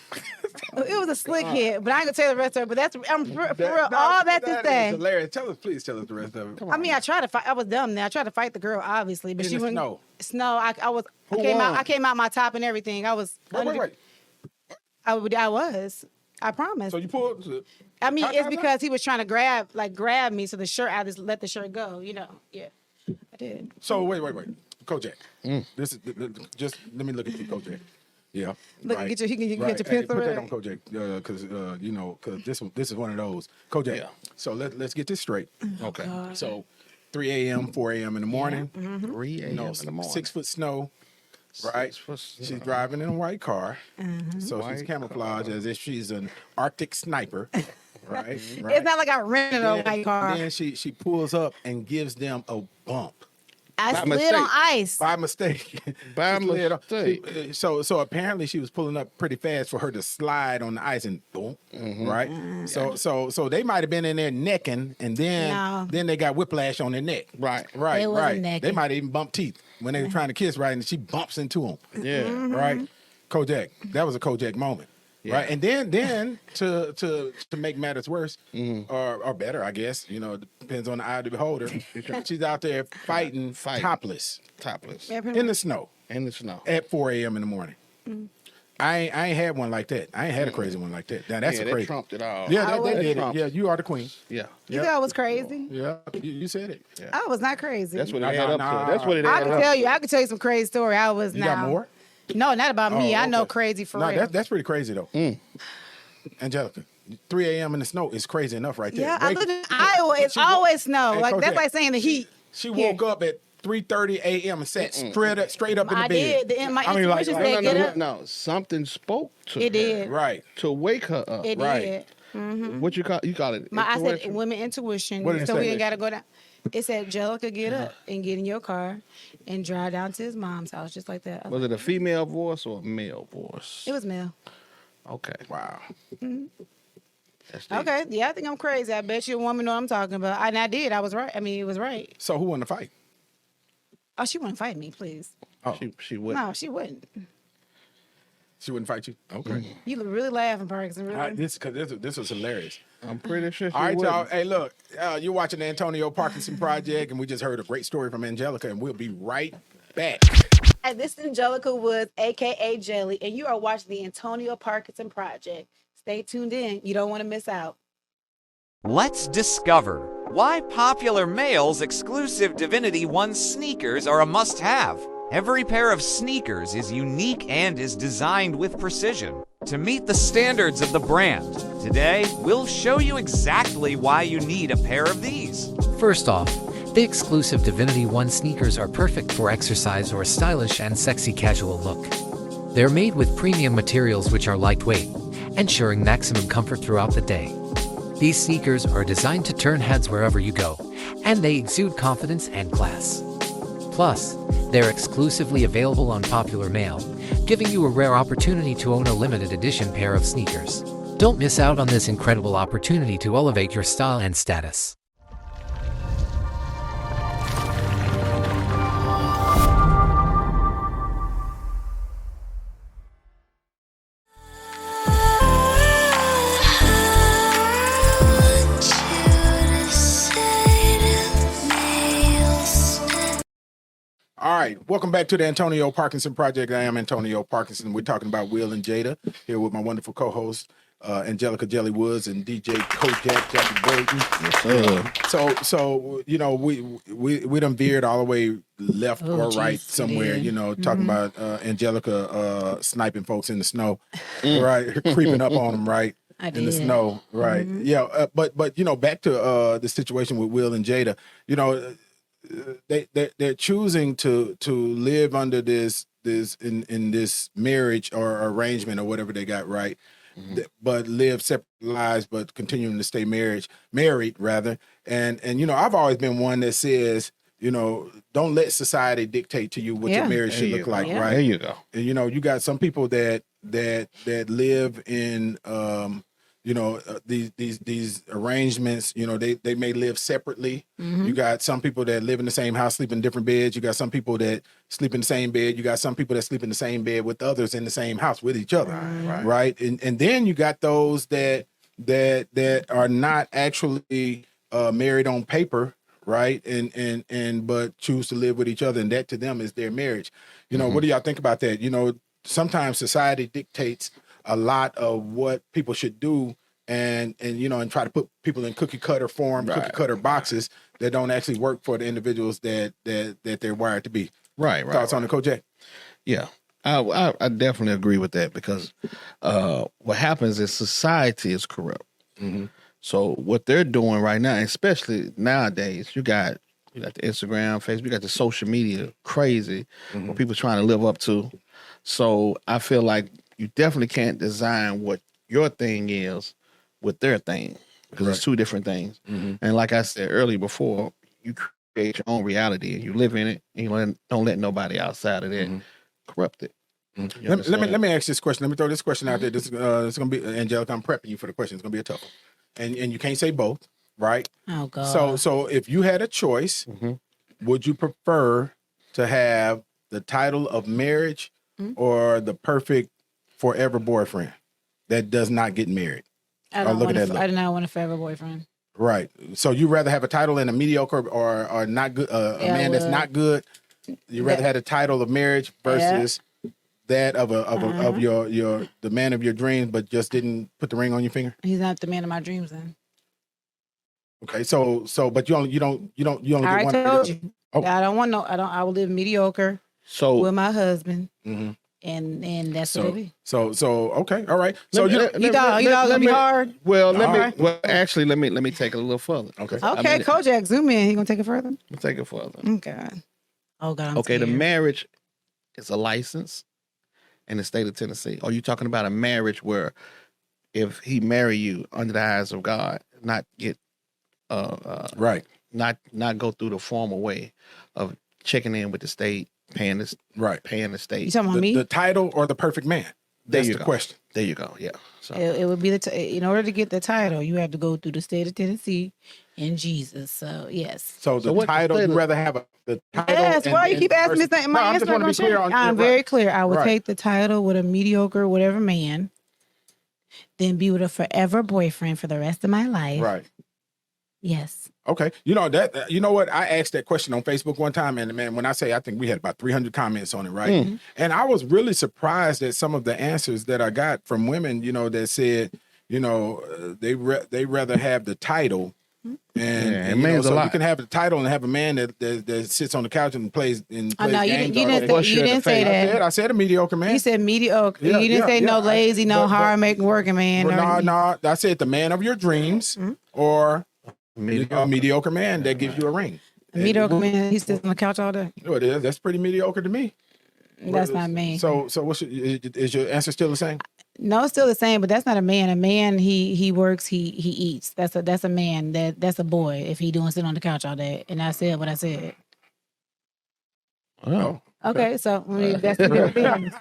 It was a slick hit, but I ain't gonna tell you the rest of it. But I'm for real. All that to is say. hilarious. Please tell us the rest of it. I mean, I tried to fight. I was dumb there. I tried to fight the girl, obviously, but In she the wouldn't. snow. Snow. I Who won? came out my top and everything. I was. Wait. I was. I promise. So you pulled. I mean, it's How- because he was trying to grab me, so the shirt, I just let the shirt go. You know, yeah, I did. So wait, Kojak. This is just let me look at you, Kojak. Yeah. Look, right. get your Hey, pencil put that ready. on Kojak, because because this is one of those Kojak. Yeah. So let's get this straight. Okay. So 3 a.m., 4 a.m. in the morning. 3 a.m. You know, in the morning. 6 foot snow. Right. 6 foot She's snow. driving in a white car. So she's White camouflaged as if she's an Arctic sniper. Right. It's not like I rented a white car. Then she pulls up and gives them a bump. I by slid mistake. on ice. By mistake. By She slid on- mistake. So apparently she was pulling up pretty fast for her to slide on the ice and boom. Right. So they might have been in there necking and No. then they got whiplash on their neck. Right. Right. They wasn't Right. necking. They might have even bumped teeth when they were trying to kiss. Right. And she bumps into him. Yeah. Right. Kojak. That was a Kojak moment. Yeah. Right. And then to make matters worse or better, I guess, depends on the eye of the beholder. She's out there fighting topless Topless. in the snow In the snow. at 4 a.m. in the morning. I ain't had one like that. I ain't had a crazy one like that. Now that's Yeah, a they crazy. trumped it all. Yeah, I they did it. trumped. Yeah, you are the queen. Yeah. You thought I was crazy? Yeah, you said it. I was not crazy. That's what it Nah, added nah, up to. That's what it I added can up tell to. you. I can tell you some crazy story. I was You now. got more? No, not about me. Oh, I know okay. crazy for No, real. that's pretty crazy though. Angelica, 3 a.m. in the snow is crazy enough right there. yeah, I Wait, live in Iowa. It's she wo- always snow. Hey, Like that's Kojak, like saying the heat. She woke up at 3:30 a.m. and sat straight up in the I bed. did. My I mean, like- intuition like- said No, get no, up. no. Something spoke to It her did. Right. to wake her up. It Right. did. What you call it? I said Intuition? women intuition. What did it So we say? ain't got to go down. It said, Angelica, get up and get in your car and drive down to his mom's house, just like that. Was it a female voice or a male voice? It was male. Okay. Wow. That's deep. Okay. Yeah, I think I'm crazy. I bet you a woman know what I'm talking about. And I did. I was right. I mean, it was right. So who won the fight? Oh, she wouldn't fight me, please. Oh, She would. No, she wouldn't. she wouldn't fight you. Okay. You look really laughing, Parkinson. Really? This was hilarious. I'm pretty sure she All right, would. y'all. Hey, look, you're watching the Antonio Parkinson Project, and we just heard a great story from Angelica, and we'll be right back. Hi, this is Angelica Woods, aka Jelly, and you are watching the Antonio Parkinson Project. Stay tuned in. You don't want to miss out. Let's discover why popular males' exclusive Divinity 1 sneakers are a must-have. Every pair of sneakers is unique and is designed with precision to meet the standards of the brand. Today, we'll show you exactly why you need a pair of these. First off, the exclusive Divinity 1 sneakers are perfect for exercise or a stylish and sexy casual look. They're made with premium materials which are lightweight, ensuring maximum comfort throughout the day. These sneakers are designed to turn heads wherever you go, and they exude confidence and class. Plus, they're exclusively available on Popular Mail, giving you a rare opportunity to own a limited edition pair of sneakers. Don't miss out on this incredible opportunity to elevate your style and status. All right, welcome back to the Antonio Parkinson Project. I am Antonio Parkinson. We're talking about Will and Jada here with my wonderful co-host Angelica Jelly Woods and DJ Kojak Jackie Burton. So we done veered all the way left or geez, right somewhere. yeah. Talking about Angelica sniping folks in the snow, right? Creeping up on them, right? I In the did. snow, right? Yeah, but back to the situation with Will and Jada. They're choosing to live under this in this marriage or arrangement or whatever they got, right? But live separate lives, but continuing to stay married rather. And I've always been one that says, don't let society dictate to you what your Yeah. marriage should look like, Yeah. right? There you go. And, you got some people that live in these arrangements. They may live separately. You got some people that live in the same house, sleep in different beds. You got some people that sleep in the same bed. You got some people that sleep in the same bed with others in the same house with each other, right? And then you got those that are not actually married on paper, right? And but choose to live with each other, and that to them is their marriage. What do y'all think about that? Sometimes society dictates a lot of what people should do, and try to put people in cookie cutter form, cookie cutter boxes that don't actually work for the individuals that they're wired to be. Right. Thoughts on the Kojak? Yeah, I definitely agree with that because what happens is society is corrupt. Mm-hmm. So what they're doing right now, especially nowadays, you got the Instagram, Facebook, you got the social media crazy, what people trying to live up to. So I feel like you definitely can't design what your thing is with their thing because it's two different things. Mm-hmm. And like I said earlier before, you create your own reality and you live in it and you don't let nobody outside of that corrupt it. Mm-hmm. Let me ask this question. Let me throw this question out there. This is going to be, Angelica, I'm prepping you for the question. It's going to be a tough one. And you can't say both, right? Oh, God. So if you had a choice, would you prefer to have the title of marriage or the perfect forever boyfriend that does not get married? I do not want a forever boyfriend. Right. So you rather have a title and a mediocre or not good, a man that's not good. You rather have a title of marriage versus that of the man of your dreams, but just didn't put the ring on your finger. He's not the man of my dreams then. Okay. So, but you only get one. I told you. Oh. I will live mediocre with my husband. Mm-hmm. And that's what it be. So okay, all right. So you gonna be hard. Well, let me take it a little further. Okay. Okay, Kojak, zoom in. You gonna take it further? We'll take it further. Oh God. I'm okay, scared. the marriage is a license in the state of Tennessee. Are you talking about a marriage where if he marry you under the eyes of God, not get right, not go through the formal way of checking in with the state, paying the state. You talking about me? The title or the perfect man? That's the question. There you go. Yeah. So it would be in order to get the title, you have to go through the state of Tennessee and Jesus. So yes. So the title, you rather have the title? Yes. Why you keep asking me things? My answer not gonna change. I'm very clear. I would take the title with a mediocre whatever man, then be with a forever boyfriend for the rest of my life. Right. Yes. Okay. You know what? I asked that question on Facebook one time, and man, when I say I think we had about 300 comments on it, right? Mm-hmm. And I was really surprised at some of the answers that I got from women, that said, they rather have the title. And so you can have the title and have a man that sits on the couch and plays games. You didn't say that. I said a mediocre man. You said mediocre. You didn't say no lazy, hard making working man. No. I said the man of your dreams or a mediocre man that gives you a ring. A mediocre man, he sits on the couch all day. No, it is. That's pretty mediocre to me. That's not me. So is your answer still the same? No, it's still the same, but that's not a man. A man, he works, he eats. That's a man. That's a boy if he doing sit on the couch all day. And I said what I said. Oh. Okay, so that's the difference.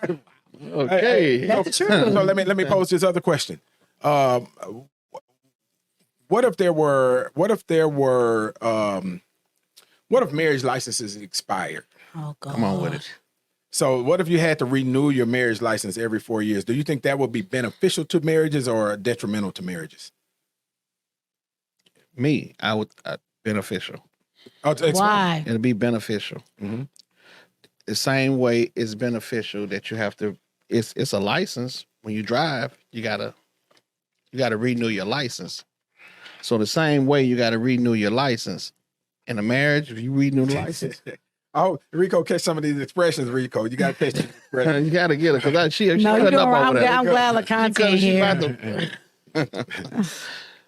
Okay. That's the truth. So let me pose this other question. What if marriage licenses expired? Oh God. Come on with it. So what if you had to renew your marriage license every 4 years? Do you think that would be beneficial to marriages or detrimental to marriages? Me, I would beneficial. Why? It'll be beneficial. Mm-hmm. The same way it's beneficial that you have to. It's a license. When you drive, you gotta renew your license. So the same way you gotta renew your license in a marriage. If you renew the license. Oh, Rico, catch some of these expressions, Rico. You got to catch these expressions. You got to get it because she no, cutting up over there. I'm glad LaConte here.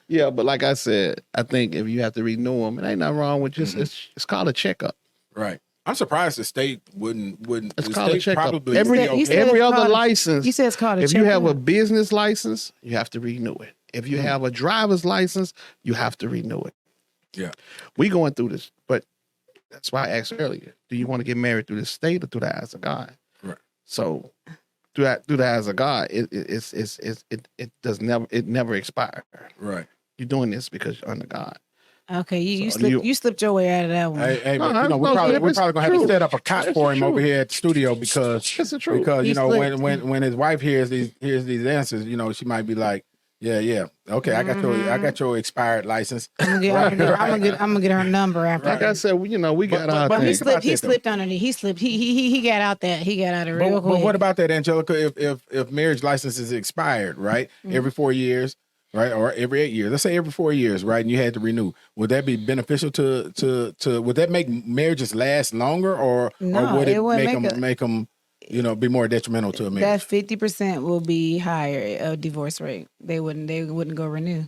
Yeah, but like I said, I think if you have to renew them, it ain't nothing wrong with just it's called a checkup. Right. I'm surprised the state wouldn't. It's called a checkup. Probably every other license. You said it's called a checkup. If you have a business license, you have to renew it. If you have a driver's license, you have to renew it. Yeah. We going through this, but that's why I asked earlier. Do you want to get married through the state or through the eyes of God? Right. So through the eyes of God, it never expires. Right. You're doing this because you're under God. Okay, you slipped your way out of that one. Hey, but, we're probably gonna have to set up a cot for him over here at the studio because when his wife hears these answers, she might be like, Yeah. Okay, I got your expired license. I'm gonna get her number after. Like I said, we got our but He thing. slipped. He slipped underneath. He slipped. He got out that. He got out of real quick. But what about that, Angelica? If marriage license is expired, right? Every 4 years, right, or every 8 years. Let's say every 4 years, right? And you had to renew. Would that be beneficial to? Would that make marriages last longer, or would it make them be more detrimental to a marriage? That 50% will be higher divorce rate. They wouldn't go renew.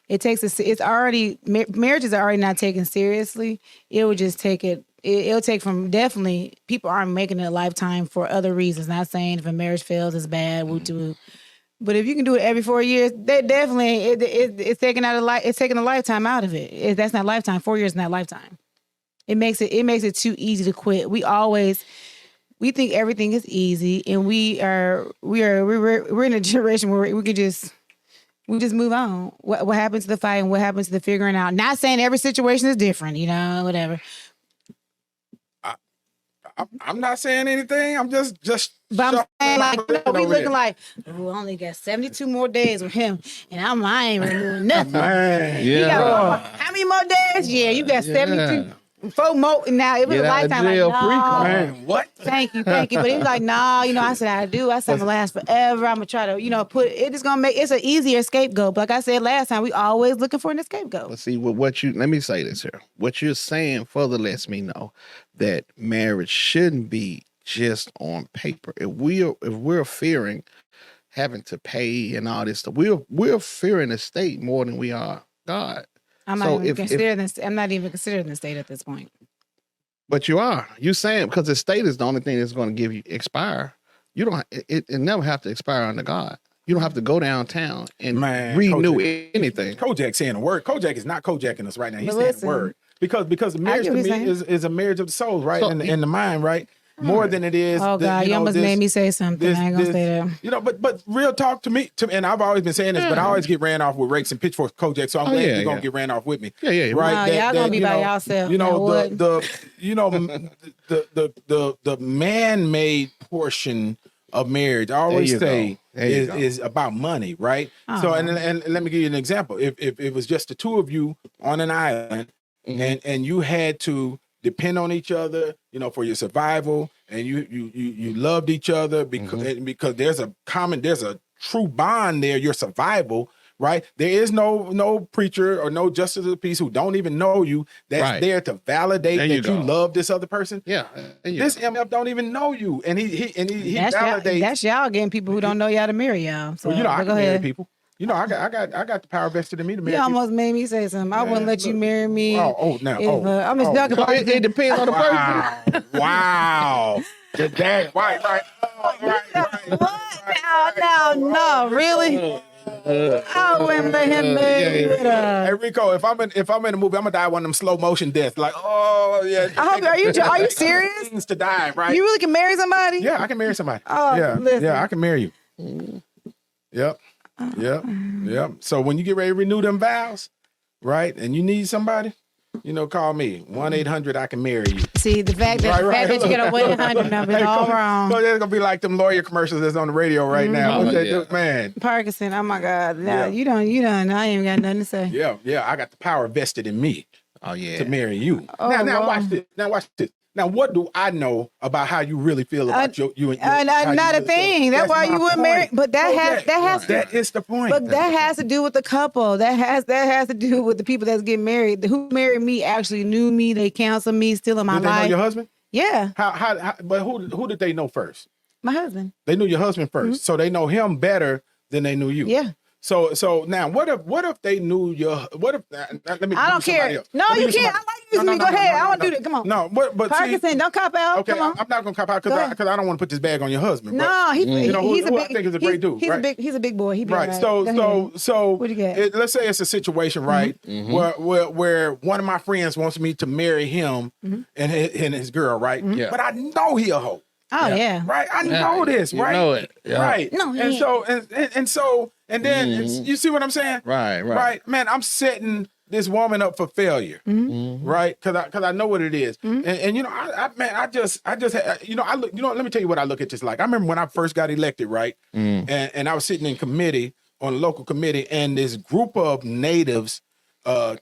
It's already marriages are already not taken seriously. It would just take it. It'll take from definitely people aren't making it a lifetime for other reasons. Not saying if a marriage fails it's bad. But if you can do it every 4 years, they definitely it's taking a lifetime out of it. That's not lifetime. 4 years is not lifetime. It makes it too easy to quit. We think everything is easy, and we're in a generation where we just move on. What happens to the fight and what happens to the figuring out? Not saying every situation is different, whatever. I'm not saying anything. I'm just. But I'm saying, we looking like we only got 72 more days with him, and I ain't renewing nothing. Man, You got, how many more days? Yeah, you got 72. 4 more. Now it was a lifetime. Like, no. Man, what? Thank you. But he was like, no, I said I do. I said I'm gonna last forever. I'm gonna try to, put it is gonna make it's an easier scapegoat. But like I said last time, we always looking for a scapegoat. But see, let me say this here. What you're saying further lets me know that marriage shouldn't be just on paper. If we're fearing having to pay and all this stuff, we're fearing the state more than we are God. I'm not even considering the state at this point. But you are. You saying because the state is the only thing that's going to give you expire. You don't. It never have to expire under God. You don't have to go downtown and renew anything. Kojak saying a word. Kojak is not Kojaking us right now. He's saying a word because marriage to me is a marriage of the soul, right, and the mind, right. More than it is. Oh God, you almost made me say something. I ain't gonna say that. But real talk to me, and I've always been saying this, but I always get ran off with rakes and pitchforks, Kojak. So I'm glad you're gonna get ran off with me. Yeah. Right. No, y'all gonna be by yourself. The man-made portion of marriage, I always say, is about money, right? So and let me give you an example. If it was just the two of you on an island, and you had to depend on each other, for your survival, and you loved each other because there's a true bond there, your survival, right? There is no preacher or no justice of the peace who don't even know you that's there to validate that you love this other person. Yeah. This MF don't even know you, and he validates. That's y'all getting people who don't know y'all to marry y'all. So I can marry people. I got the power vested in me to marry. You almost made me say something. I wouldn't let you marry me. I'm just talking about it depends on the person. Wow. Right. What? No, really? I wouldn't let him marry you. Hey Rico, if I'm in a movie, I'm gonna die one of them slow motion deaths. Like, are you serious? Things to die, right? You really can marry somebody? Yeah, I can marry somebody. Listen. Yeah, I can marry you. Yep. So when you get ready to renew them vows, right, and you need somebody, call me 1-800. I can marry you. See, the fact that you get a 1-800 number is all wrong. So there's gonna be like them lawyer commercials that's on the radio right now. Man, Parkinson. Oh my God! Now you done. I ain't even got nothing to say. Yeah. I got the power vested in me. Oh yeah. To marry you. Now watch this. Now, what do I know about how you really feel about you and not a thing. That's why you wouldn't marry. But that is the point. But that has to do with the couple. That has to do with the people that's getting married. Who married me actually knew me. They counseled me. Still in my life. Did they know your husband? Yeah. How? But who did they know first? My husband. They knew your husband first, so they know him better than they knew you. Yeah. So now, what if they knew your? What if? Let me. I don't care. No, you can't. I like using me. Go ahead. I want to do that. Come on. No, but Parkinson, don't cop out. Okay, come on. I'm not gonna cop out because I don't want to put this bag on your husband. No, he's a big. I think is a great dude. He's a big boy. He right. So what you got? Let's say it's a situation, right, where one of my friends wants me to marry him and his girl, right? Yeah. But I know he a hoe. Oh yeah. Right. I know this, right? You know it. Yeah. Right. No, and then you see what I'm saying? Right. Man, I'm setting this woman up for failure, right? Because I know what it is, and I just let me tell you what I look at this like. I remember when I first got elected, right, and I was sitting in committee on a local committee, and this group of natives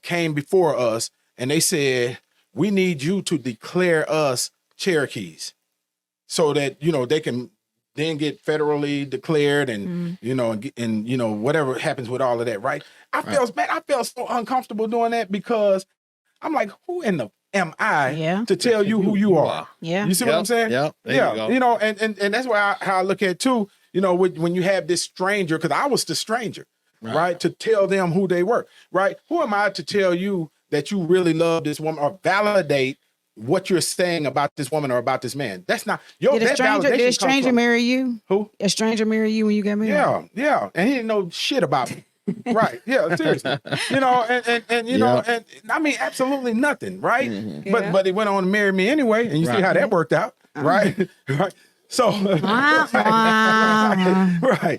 came before us, and they said, we need you to declare us Cherokees so that, you know, they can then get federally declared and, you know, and, you know, whatever happens with all of that, right? I felt so uncomfortable doing that because I'm like, who in the am I to tell you who you are? Yeah. You see what I'm saying? Yep. There you go. You know, and that's why how I look at it too, you know, when you have this stranger, because I was the stranger, right? To tell them who they were, right? Who am I to tell you that you really love this woman or validate what you're saying about this woman or about this man? That's not your. Did a stranger marry you? Who? A stranger marry you when you got married? Yeah, and he didn't know shit about me. Right. Yeah, seriously. You know, and you know, and I mean absolutely nothing, right? But he went on to marry me anyway, and you see how that worked out, right? Right. So right.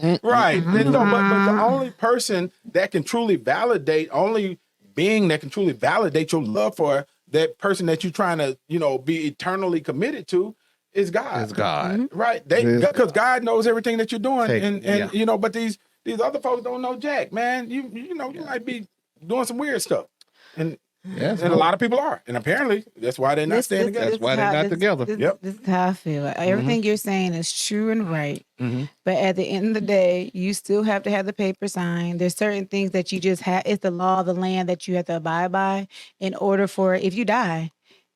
And so, but the only person that can truly validate, only being that can truly validate your love for that person that you're trying to, you know, be eternally committed to is God. It's God. Right. Because God knows everything that you're doing. And you know, but these other folks don't know jack, man. You know, you might be doing some weird stuff. And a lot of people are. And apparently that's why they're not staying together. That's why they're not together. This is how I feel. Like, everything you're saying is true and right. But at the end of the day, you still have to have the paper signed. There's certain things that you just have. It's the law of the land that you have to abide by in order for, if you die,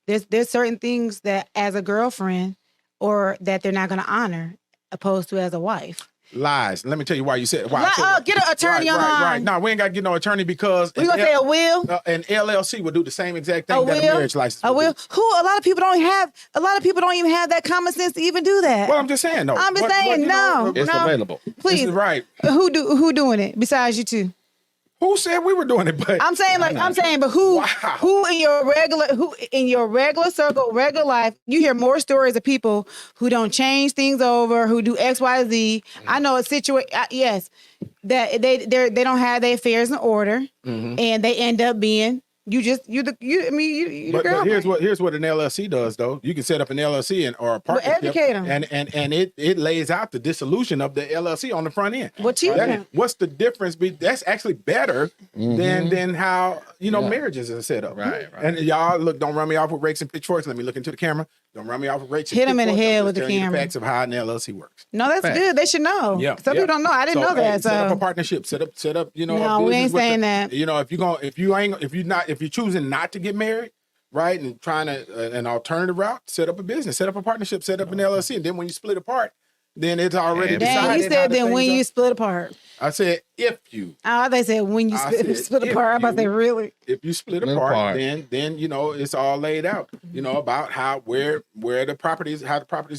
there's certain things that as a girlfriend or that they're not going to honor opposed to as a wife. Lies. Let me tell you why you said why. Get an attorney on. Right. No, we ain't got to get no attorney because we gonna say a will. An LLC will do the same exact thing that a marriage license. A will. A lot of people don't even have that common sense to even do that. Well, I'm just saying though. It's available. Please, right. Who doing it besides you two? Who said we were doing it? But I'm saying, but who in your regular circle, regular life, you hear more stories of people who don't change things over, who do X, Y, Z. I know a situation. Yes, that they don't have their affairs in order, and they end up being. But here's what an LLC does though. You can set up an LLC or a partnership, educate them. and it lays out the dissolution of the LLC on the front end. What's the difference? That's actually better than how marriages are set up. Right. And y'all don't run me off with rakes and pitchforks. Let me look into the camera. Don't run me off with rakes. Hit them in the head with the camera. The facts of how an LLC works. No, that's good. They should know. Yeah. Some people don't know. I didn't know that. Set up a partnership. Set up. No, we ain't saying that. If you're choosing not to get married, right, and trying an alternative route, set up a business, set up a partnership, set up an LLC, and then when you split apart, then it's already decided. You said then when you split apart. I said if you. Oh, they said when you split apart. I'm about to say really. If you split apart, then it's all laid out. About how the properties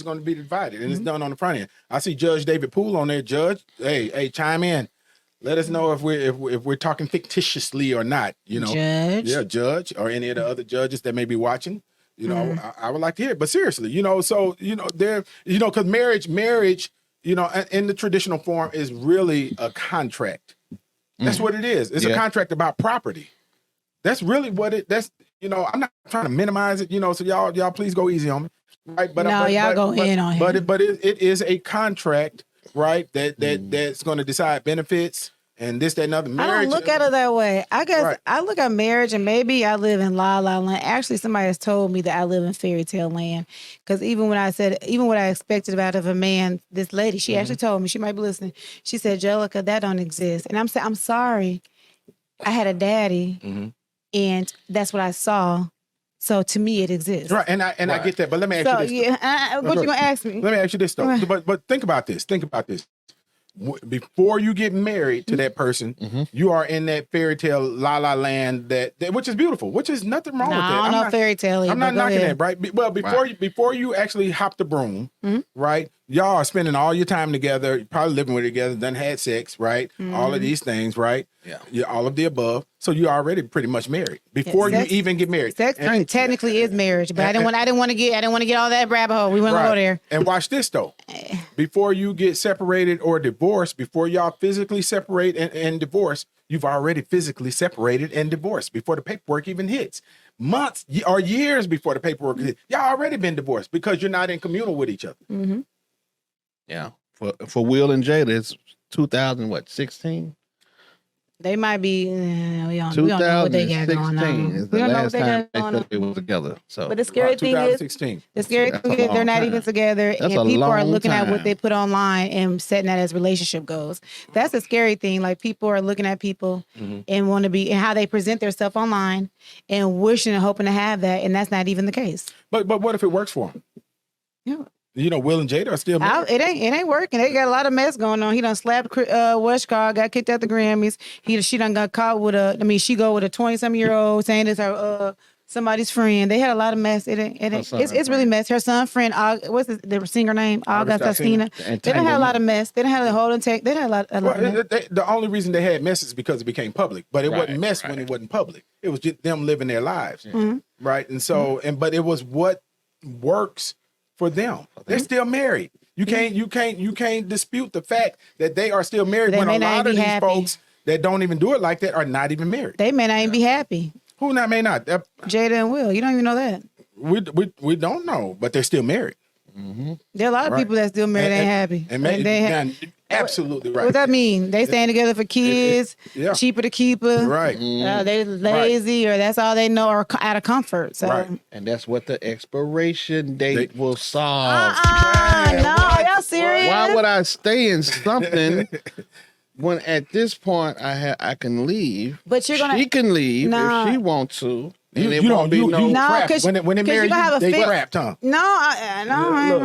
going to be divided, and it's done on the front end. I see Judge David Poole on there. Judge, hey, chime in. Let us know if we're talking fictitiously or not. Judge. Yeah, judge or any of the other judges that may be watching. I would like to hear it. But seriously, because marriage, in the traditional form is really a contract. That's what it is. It's a contract about property. That's really what I'm not trying to minimize it, so y'all please go easy on me. Right. But y'all go in on him. But it is a contract, right? That's going to decide benefits and this, that, and other. Marriage, I don't look at it that way. I guess I look at marriage and maybe I live in La La Land. Actually, somebody has told me that I live in fairy tale land. Because even what I expected about of a man, this lady, she actually told me, she might be listening. She said, Jellica, that don't exist. And I'm saying, I'm sorry. I had a daddy and that's what I saw. So to me, it exists. Right, and I get that. But let me ask you this. What you gonna ask me? Let me ask you this though. But think about this. Before you get married to that person, you are in that fairy tale La La Land that which is beautiful, which is nothing wrong with that. I'm not fairy tale. I'm not knocking that, right? Well, before you actually hop the broom, right? Y'all are spending all your time together, you're probably living with together, done had sex, right? All of these things, right? Yeah, all of the above. So you're already pretty much married before you even get married. Sex technically is marriage, but I didn't want to get all that rabbit hole. We wouldn't go there. And watch this though. Before you get separated or divorced, before y'all physically separate and divorce, you've already physically separated and divorced before the paperwork even hits. Months or years before the paperwork hits, y'all already been divorced because you're not in communal with each other. Yeah. For Will and Jada, it's 2016. They might be. We don't know what they got going 2016 on. is We the don't know what last they time got they going said on. they were together. So, But the scary thing is, 2016. the scary That's thing a is they're long not time. even together, That's and a people are long looking at what time. they put online and setting that as relationship goals. That's a scary thing. Like people are looking at people and want to be and how they present themselves online and wishing and hoping to have that, and that's not even the case. But what if it works for him? Yeah. You know, Will and Jada are still married. It ain't working. They got a lot of mess going on. He done slapped Westcott, got kicked out the Grammys. She done got caught with she go with a 20-some-year-old saying it's her somebody's friend. They had a lot of mess. It's really mess. Her son friend, what's the singer name? August Alsina. They done had a lot of mess. They done had a whole intake. They had a lot of mess. The only reason they had mess is because it became public, but it wasn't mess when it wasn't public. It was just them living their lives, right? And so, but it was what works for them. They're still married. You can't dispute the fact that they are still married. They when may a not lot be of these happy. folks that don't even do it like that are not even married. They may not even be happy. Who not may not? Jada and Will. You don't even know that. We don't know, but they're still married. There are a lot of people that still married ain't happy. And absolutely right. What that mean? They staying together for kids, cheaper to keep her. Right. They lazy or that's all they know or out of comfort. So. Right. And that's what the expiration date will solve. No, are y'all serious? Why would I stay in something when at this point I can leave? But you're gonna. She can leave if she wants to. And it won't be no. Crap. When they marry you, they trapped, huh? No,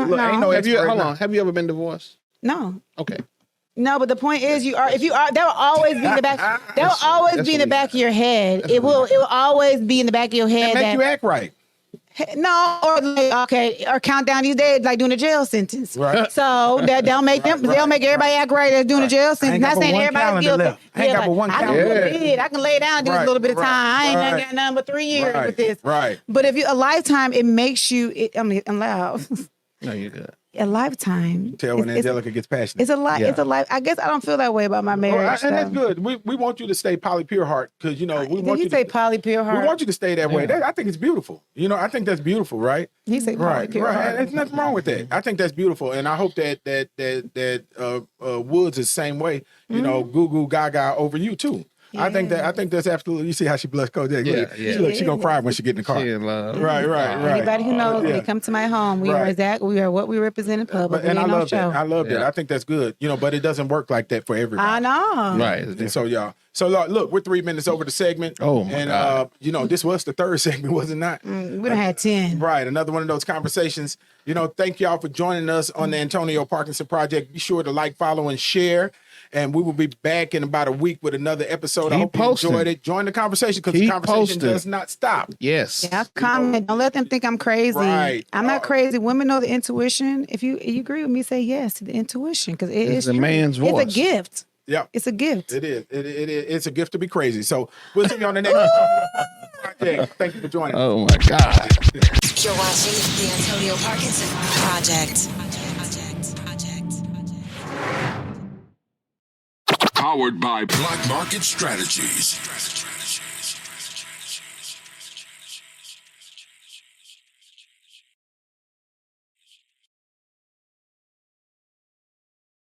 look, ain't no Have you ever been divorced? No. Okay. No, but the point is, if you are, that will always be in the back. That will always be in the back of your head. It will always be in the back of your head. Make you act right. No, or count down these days like doing a jail sentence. Right. So they'll make everybody act right as doing a jail sentence. Not saying everybody's guilty. I ain't got but one calendar. I can lay down and do a little bit of time. I ain't got nothing but 3 years with this. Right. But if you a lifetime, it makes you. I'm loud. No, you're good. A lifetime. Tell when Angelica gets passionate. It's a life. It's a life. I guess I don't feel that way about my marriage. And that's good. We want you to stay poly pure heart because we want you to say poly pure heart. We want you to stay that way. I think it's beautiful. I think that's beautiful, right? He said poly pure heart. And there's nothing wrong with that. I think that's beautiful, and I hope that Woods is the same way. Goo goo gaga over you too. Yeah. I think that's absolutely. You see how she blushed, Coach? She gonna cry when she get in the car. She in love. Right. Anybody who knows, when they come to my home, we are what we represent in public. And I love that. I love that. I think that's good. But it doesn't work like that for everybody. I know. Right. And so y'all. So look, we're 3 minutes over the segment. Oh my God. This was the third segment, was it not? We done had 10. Right. Another one of those conversations. Thank y'all for joining us on the Antonio Parkinson Project. Be sure to like, follow, and share. And we will be back in about a week with another episode. I hope you enjoyed it. Join the conversation because the conversation does not stop. Yes. Yeah, comment. Don't let them think I'm crazy. Right. I'm not crazy. Women know the intuition. If you agree with me, say yes to the intuition because it's a man's voice. It's a gift. Yeah. It's a gift. It is. It's a gift to be crazy. So we'll see you on the next project. Thank you for joining. Oh my God. You're watching the Antonio Parkinson Project. Powered by Black Market Strategies.